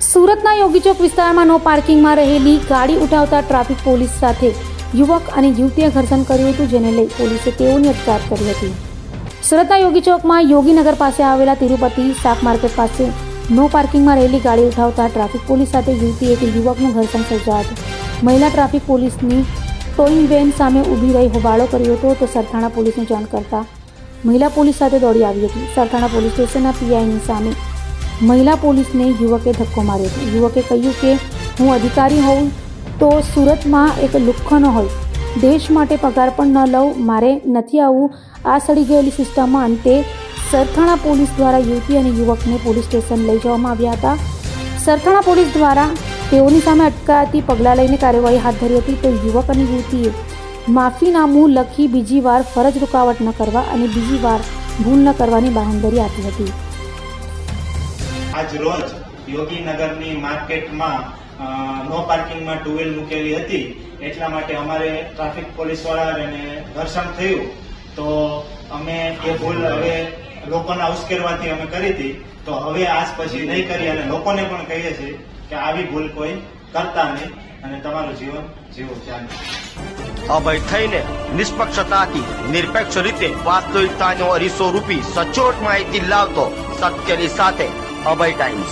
સુરતના યોગી ચોક વિસ્તારમાં નો પાર્કિંગમાં રહેલી ગાડી ઉઠાવતા ટ્રાફિક પોલીસ સાથે યુવક અને યુવતીએ ઘર્ષણ કર્યું હતું, જેને લઈ પોલીસે તેઓની અટકાયત કરી હતી. સુરતના યોગી ચોકમાં યોગીનગર પાસે આવેલા તિરુપતિ શાક માર્કેટ પાસે નો પાર્કિંગમાં રહેલી ગાડી ઉઠાવતા ટ્રાફિક પોલીસ સાથે યુવતીએ એક યુવકનું ઘર્ષણ સર્જાયું હતું. મહિલા ટ્રાફિક પોલીસની ટોઈંગ વેન સામે ઊભી રહી હોબાળો કર્યો હતો, તો સરથાણા પોલીસને જાણ કરતા મહિલા પોલીસ સાથે દોડી આવી હતી. સરથાણા પોલીસ સ્ટેશનના પીઆઈની સામે મહિલા પોલીસને યુવકે ધક્કો માર્યો હતો. યુવકે કહ્યું કે હું અધિકારી હોઉં તો સુરતમાં એક લુખ્ખો ન હોય, દેશ માટે પગાર પણ ન લઉં, મારે નથી આવવું આ સડી ગયેલી સિસ્ટમમાં. અંતે સરથાણા પોલીસ દ્વારા યુવતી અને યુવકને પોલીસ સ્ટેશન લઈ જવામાં આવ્યા હતા. સરથાણા પોલીસ દ્વારા તેઓની સામે અટકાયતી પગલાં લઈને કાર્યવાહી હાથ ધરી હતી. તો યુવક અને યુવતીએ માફીનામું લખી બીજી વાર ફરજ રૂકાવટ ન કરવા અને બીજી વાર ભૂલ ન કરવાની બાંહેધરી આપી હતી. આજ રોજ યોગીનગરની માર્કેટમાં નો પાર્કિંગમાં ટુ વ્હીલ મૂકેલી હતી, એટલા માટે અમારે ટ્રાફિક પોલીસવાળાને ઘર્ષણ થયું. તો અમે એ ભૂલ હવે લોકોના ઉશ્કેરવાથી અમે કરી હતી, તો હવે આજ પછી નહીં કરી અને લોકોને પણ કહીએ છીએ કે આવી ભૂલ કોઈ કરતા નહીં અને તમારું જીવન જીવો ચાલે. અભય થઈને નિષ્પક્ષતાથી નિરપેક્ષ રીતે વાસ્તવિકતાનો અરીસો રૂપી સચોટ માહિતી લાવતો સત્યની સાથે અભય ટાઈમ્સ.